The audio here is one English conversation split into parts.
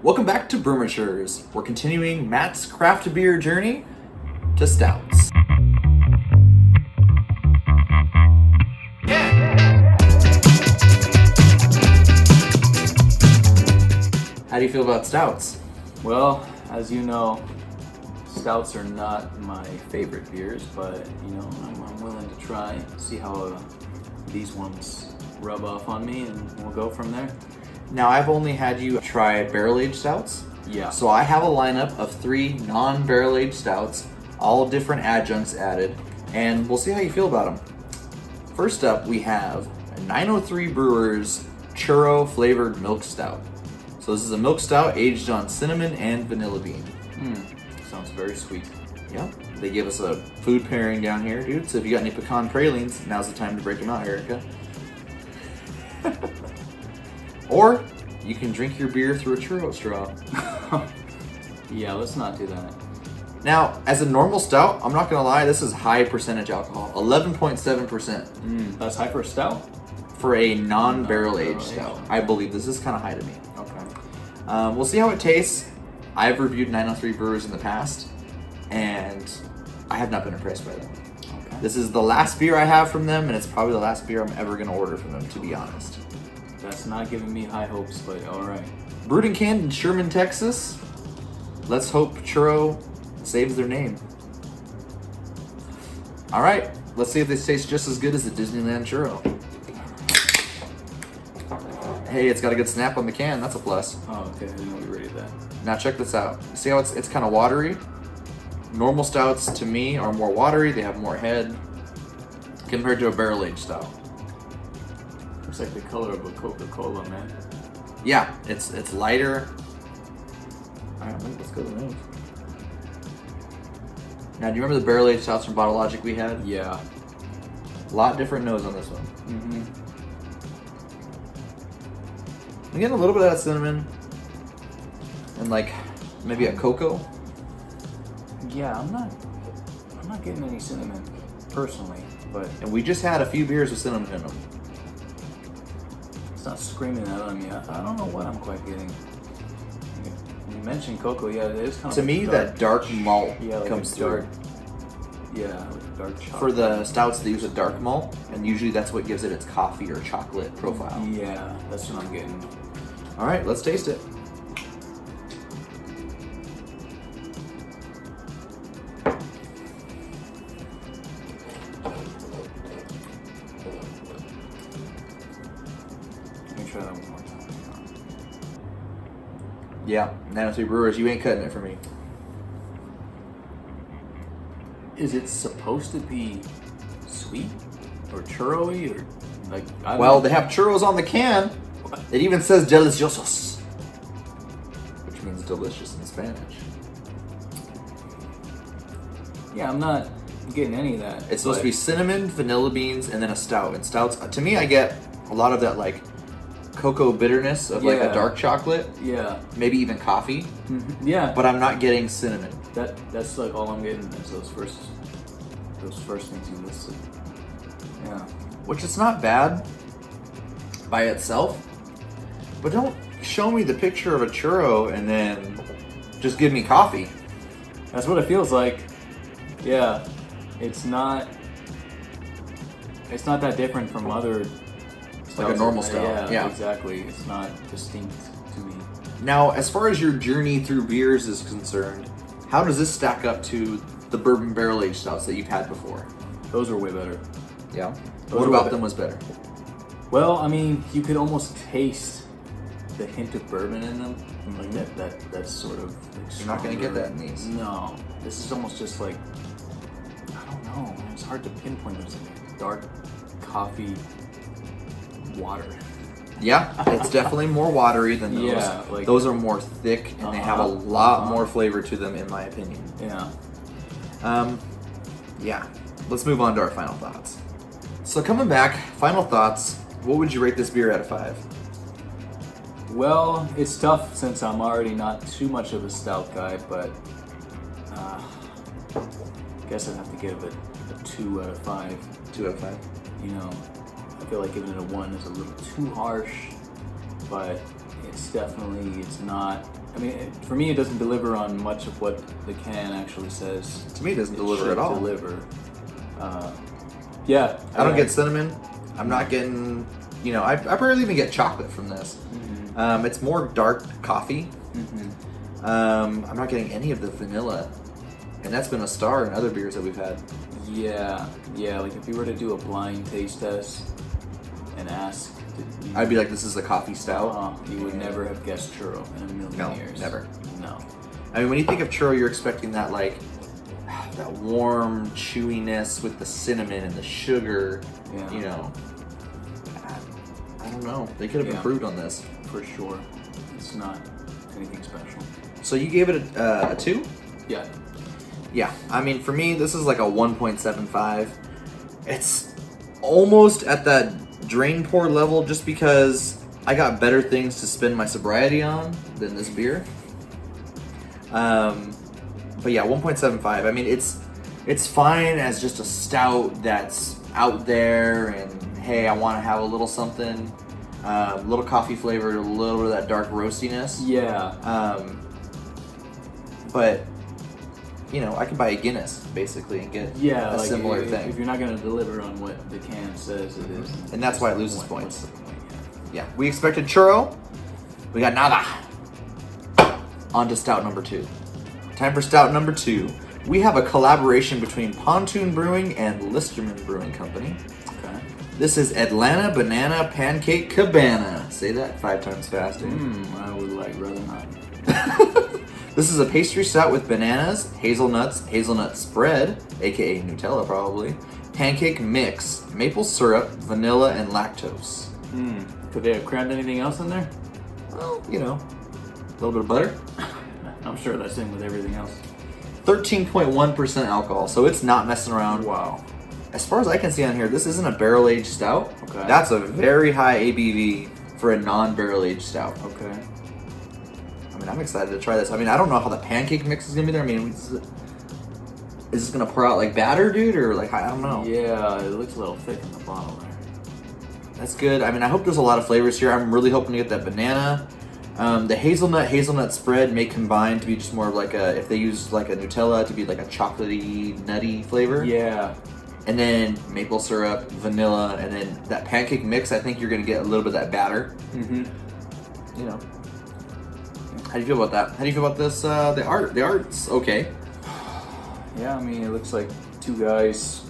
Welcome back to Brewers. We're continuing Matt's craft beer journey to stouts. How do you feel about stouts? Well, as you know, stouts are not my favorite beers, but you know, I'm willing to try, see how these ones rub off on me, and we'll go from there. Now, I've only had you try barrel-aged stouts. Yeah. So I have a lineup of 3 non-barrel-aged stouts, all different adjuncts added, and we'll see how you feel about them. First up, we have a 903 Brewers Churro flavored milk stout. So this is a milk stout aged on cinnamon and vanilla bean. Sounds very sweet. Yep. They give us a food pairing down here, dude. So if you got any pecan pralines, now's the time to break them out, Erica. Or you can drink your beer through a churro straw. Yeah, let's not do that. Now, as a normal stout, I'm not gonna lie, this is high percentage alcohol, 11.7%. That's high for a stout? For a non-barrel aged stout. I believe this is kind of high to me. Okay. We'll see how it tastes. I've reviewed 903 Brewers in the past, and I have not been impressed by them. Okay. This is the last beer I have from them, and it's probably the last beer I'm ever gonna order from them, to be honest. That's not giving me high hopes, but alright. Brewed and canned in Sherman, Texas. Let's hope Churro saves their name. All right, let's see if this tastes just as good as the Disneyland Churro. Hey, it's got a good snap on the can. That's a plus. Oh, okay. I didn't know we rated that. Now check this out. See how it's kind of watery? Normal stouts, to me, are more watery. They have more head compared to a barrel-aged stout. Looks like the color of a Coca-Cola, man. Yeah, it's lighter. All right, let's go to the nose. Now, do you remember the barrel-aged stouts from Bottle Logic we had? Yeah. A lot different nose on this one. Mm-hmm. I'm getting a little bit of that cinnamon and like maybe a cocoa. Yeah, I'm not getting any cinnamon personally, but And we just had a few beers with cinnamon in them. it's not screaming that on me. I don't know what I'm quite getting. You mentioned cocoa, yeah, it is kind of To me, that dark malt yeah, like comes a dark, through. yeah, like a dark chocolate. For the stouts, they use a dark malt, and usually that's what gives it its coffee or chocolate profile. Yeah, that's what I'm getting. All right, let's taste it. Let me try that one more time. Yeah, 903 Brewers, you ain't cutting it for me. Is it supposed to be sweet or churro-y or like? I don't Well, know. they have churros on the can. It even says deliciosos, which means delicious in Spanish. Yeah, I'm not getting any of that. It's supposed to be cinnamon, vanilla beans, and then a stout. And stouts, to me, I get a lot of that like cocoa bitterness of like a Yeah. dark chocolate, Yeah. maybe even coffee, Yeah. but I'm not getting cinnamon. That's like all I'm getting is those first things you listed. Yeah. Which is not bad by itself, but don't show me the picture of a churro and then just give me coffee. That's what it feels like. Yeah. It's not that different from other Like a normal stout. Yeah. Exactly. It's not distinct to me. Now, as far as your journey through beers is concerned, how does this stack up to the bourbon barrel-aged stouts that you've had before? Those are way better. Yeah. Those What are about way them was better? Well, I mean, you could almost taste the hint of bourbon in them. Like that's sort of like You're not gonna get that in these. No. This is almost just like, I don't know. It's hard to pinpoint. It's like dark coffee water. Yeah, it's definitely more watery than those. Yeah, like- those are more thick and they have a lot more flavor to them, in my opinion. Yeah. Yeah. Let's move on to our final thoughts. So coming back, final thoughts. What would you rate this beer out of 5? Well, it's tough since I'm already not too much of a stout guy, but I guess I'd have to give it a 2 out of 5. 2 out of 5. You know, I feel like giving it a 1 is a little too harsh, but it's not. I mean, for me, it doesn't deliver on much of what the can actually says. To me, it doesn't deliver at all. Deliver. Yeah. I don't get cinnamon. I'm not getting, you know, I barely even get chocolate from this. Mm-hmm. It's more dark coffee. Mm-hmm. I'm not getting any of the vanilla. And that's been a star in other beers that we've had. Yeah. Like if you were to do a blind taste test and ask, I'd be like, this is a coffee stout. You would never have guessed churro in a million years. Never. No. I mean, when you think of churro, you're expecting that like that warm chewiness with the cinnamon and the sugar. Yeah. You know, I don't know. They could have improved on this for sure. It's not anything special. So you gave it a 2? Yeah. Yeah. I mean, for me, this is like a 1.75. It's almost at that drain pour level just because I got better things to spend my sobriety on than this beer. But yeah, 1.75. I mean, it's fine as just a stout that's out there and hey, I want to have a little something, little coffee flavored, a little bit of that dark roastiness. Yeah. But you know, I could buy a Guinness basically and get a similar thing. If you're not going to deliver on what the can says it is, and that's why it loses points. What's the point? Yeah, we expected churro. We got nada. On to stout number 2. Time for stout number 2. We have a collaboration between Pontoon Brewing and Listerman Brewing Company. Okay. This is Atlanta Banana Pancake Cabana. Say that 5 times faster. I would rather not. This is a pastry stout with bananas, hazelnut spread, aka Nutella probably, pancake mix, maple syrup, vanilla, and lactose. Could they have crammed anything else in there? Well, you know, a little bit of butter. I'm sure that's in with everything else. 13.1% alcohol, so it's not messing around. Wow. As far as I can see on here, this isn't a barrel-aged stout. Okay. That's a very high ABV for a non-barrel-aged stout. Okay. I mean, I'm excited to try this. I mean, I don't know how the pancake mix is gonna be there. I mean, is this gonna pour out like batter, dude, or like I don't know. Yeah, it looks a little thick in the bottle there. That's good. I mean, I hope there's a lot of flavors here. I'm really hoping to get that banana. The hazelnut spread may combine to be just more of like a, if they use like a Nutella to be like a chocolatey, nutty flavor. Yeah. And then maple syrup, vanilla, and then that pancake mix. I think you're gonna get a little bit of that batter. You know. How do you feel about that? How do you feel about this? The art's okay. Yeah, I mean, it looks like 2 guys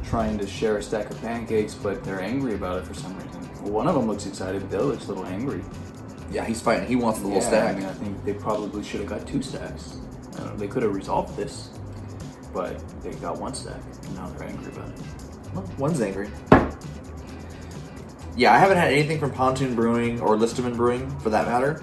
trying to share a stack of pancakes, but they're angry about it for some reason. Well, one of them looks excited, but the other looks a little angry. Yeah, he's fighting. He wants the little stack. I mean, I think they probably should have got 2 stacks. I don't know, they could have resolved this, but they got 1 stack, and now they're angry about it. Well, one's angry. Yeah, I haven't had anything from Pontoon Brewing or Listerman Brewing, for that matter.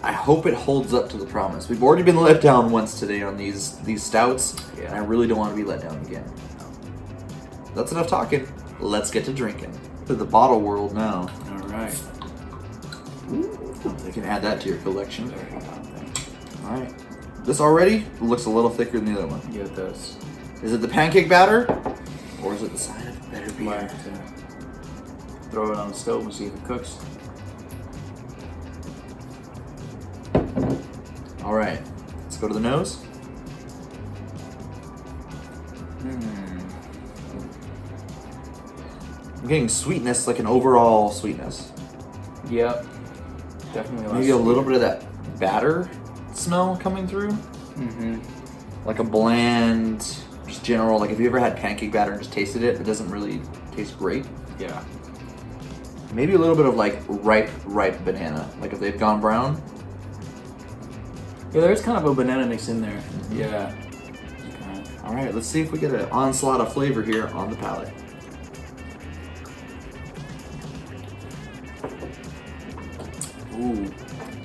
I hope it holds up to the promise. We've already been let down once today on these stouts, and I really don't want to be let down again. That's enough talking. Let's get to drinking. To the bottle world now. All right. You can add that to your collection. There you go. All right. This already looks a little thicker than the other one. Yeah, it does. Is it the pancake batter, or is it the sign of better beer? Throw it on the stove and see if it cooks. All right, let's go to the nose. I'm getting sweetness, like an overall sweetness. Yep, definitely. Maybe a little bit of that batter smell coming through. Like a bland, just general. Like if you ever had pancake batter and just tasted it, it doesn't really taste great. Yeah. Maybe a little bit of like ripe banana. Like if they've gone brown. Yeah, there's kind of a banana mix in there. Yeah. Okay. All right, let's see if we get an onslaught of flavor here on the palate. Ooh,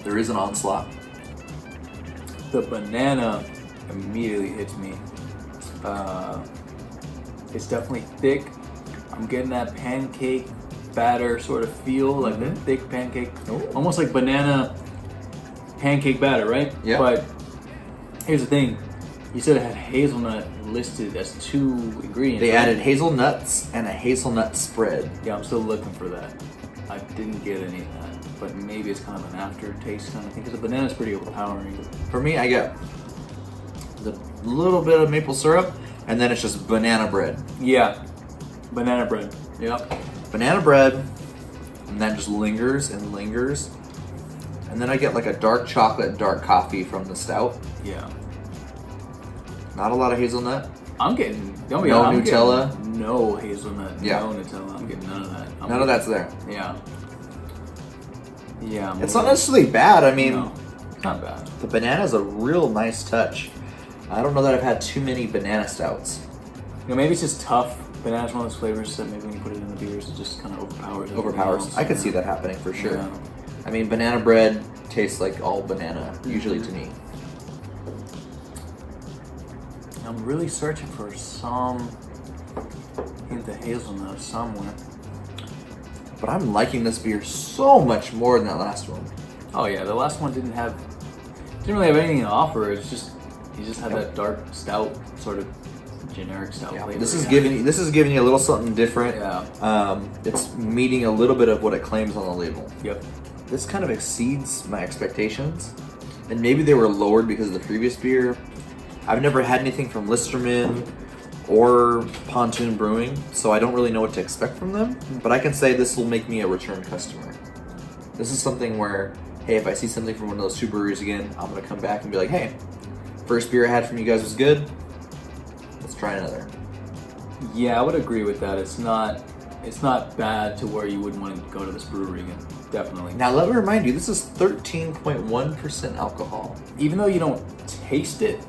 there is an onslaught. The banana immediately hits me. It's definitely thick. I'm getting that pancake batter sort of feel, like that thick pancake, almost like banana pancake batter, right? Yeah. But here's the thing: you said it had hazelnut listed as 2 ingredients. They right? added hazelnuts and a hazelnut spread. Yeah, I'm still looking for that. I didn't get any of that, but maybe it's kind of an aftertaste kind of thing because the banana's pretty overpowering. For me, I get the little bit of maple syrup, and then it's just banana bread. Yeah, banana bread. Yep. Banana bread, and that just lingers and lingers. And then I get like a dark chocolate, dark coffee from the stout. Yeah. Not a lot of hazelnut. I'm getting no Nutella. Getting no hazelnut. Yeah. No Nutella. I'm getting none of that. None of that's there. Yeah. Yeah. It's not necessarily bad. I mean, no, not bad. The banana is a real nice touch. I don't know that I've had too many banana stouts. You know, maybe it's just tough. Banana's one of those flavors that maybe when you put it in the beers, it just kind of overpowers. Overpowers. I could see that happening for sure. Yeah. I mean, banana bread tastes like all banana, usually to me. I'm really searching for some hint of hazelnut somewhere. But I'm liking this beer so much more than that last one. Oh yeah, the last one didn't really have anything to offer. It's just you just had that dark stout sort of generic stout flavor. This is giving you a little something different. Yeah. It's meeting a little bit of what it claims on the label. Yep. This kind of exceeds my expectations, and maybe they were lowered because of the previous beer. I've never had anything from Listerman or Pontoon Brewing, so I don't really know what to expect from them, but I can say this will make me a return customer. This is something where, hey, if I see something from one of those two breweries again, I'm gonna come back and be like, hey, first beer I had from you guys was good, let's try another. Yeah, I would agree with that. It's not bad to where you wouldn't want to go to this brewery again. Definitely. Now let me remind you, this is 13.1% alcohol. Even though you don't taste it,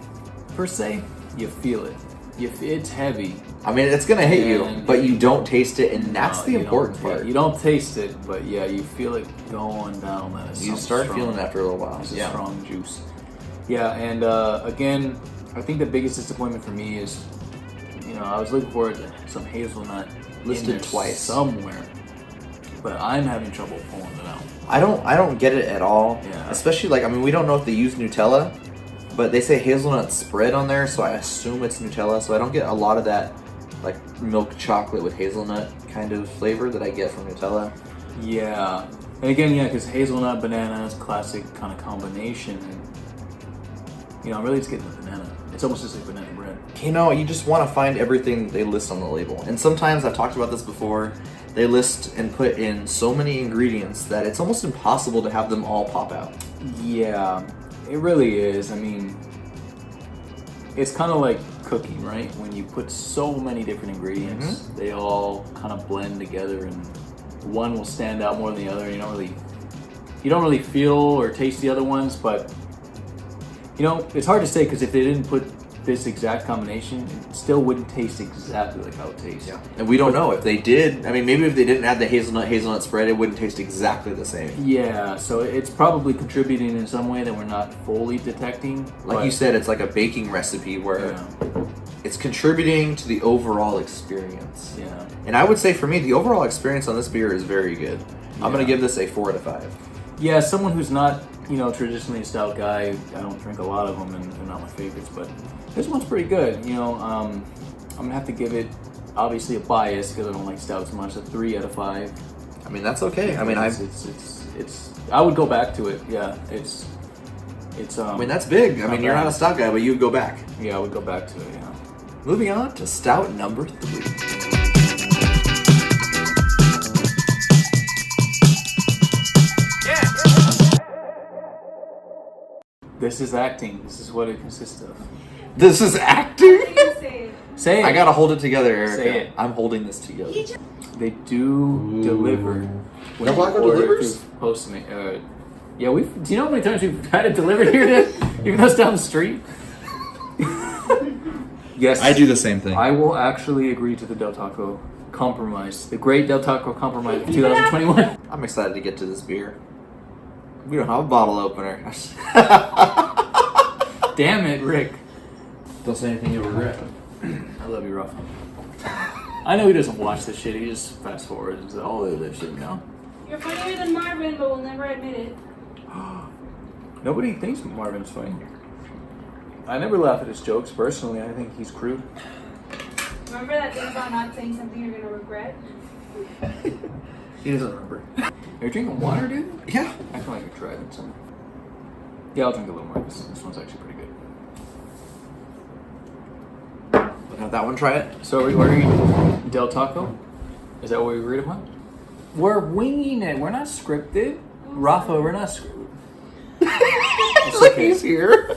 per se, you feel it. It's heavy. I mean, it's gonna hit you, but you don't taste it, and that's the important part. You don't taste it, but yeah, you feel it going down. You start feeling it after a little while. It's a strong juice. Yeah, and again, I think the biggest disappointment for me is, I was looking forward to some hazelnut listed twice somewhere, but I'm having trouble pulling it out. I don't get it at all. Yeah. Especially we don't know if they use Nutella, but they say hazelnut spread on there, so I assume it's Nutella. So I don't get a lot of that milk chocolate with hazelnut kind of flavor that I get from Nutella. Yeah, and again, because hazelnut banana is classic kind of combination. And, I'm really just getting the banana. It's almost just like banana bread. You just want to find everything they list on the label. And sometimes, I've talked about this before, they list and put in so many ingredients that it's almost impossible to have them all pop out. Yeah, it really is. I mean, it's kind of like cooking, right? When you put so many different ingredients, they all kind of blend together, and one will stand out more than the other. You don't really feel or taste the other ones, but it's hard to say because if they didn't put this exact combination, it still wouldn't taste exactly like how it tastes. Yeah, and we don't know if they did. I mean, maybe if they didn't add the hazelnut spread, it wouldn't taste exactly the same. Yeah, so it's probably contributing in some way that we're not fully detecting. Like you said, it's like a baking recipe where it's contributing to the overall experience. Yeah. And I would say for me, the overall experience on this beer is very good. I'm going to give this a 4 out of 5. Yeah, someone who's not, traditionally a stout guy, I don't drink a lot of them and they're not my favorites, but this one's pretty good. I'm going to have to give it, obviously, a bias because I don't like stouts much, a 3 out of 5. I mean, that's okay. I mean, I would go back to it. Yeah, it's. I mean, that's big. I mean, you're not a stout guy, but you'd go back. Yeah, I would go back to it. Yeah. Moving on to stout number 3. This is acting. This is what it consists of. This is acting? Say it. I gotta hold it together, Erica. Say it. I'm holding this together. They do deliver. No Blanco delivers? Postmate. Yeah, do you know how many times we've had it delivered here even though it's down the street? Yes. I do the same thing. I will actually agree to the Del Taco compromise. The great Del Taco compromise of 2021. I'm excited to get to this beer. We don't have a bottle opener. Damn it, Rick. Don't say anything you'll regret. I love you, Ruff. I know he doesn't watch this shit. He just fast forwards and says, "Oh, this shit, You're funnier than Marvin, but will never admit it." Nobody thinks Marvin's funny. I never laugh at his jokes personally. I think he's crude. Remember that thing about not saying something you're gonna regret? He doesn't remember. Are you drinking water, dude? Yeah. I feel like I tried it. So. Yeah, I'll drink a little more. This one's actually pretty good. We'll have that one try it. So are we ordering Del Taco? Is that what we agreed upon? We're winging it. We're not scripted. Rafa, we're not scripted. It's like he's here.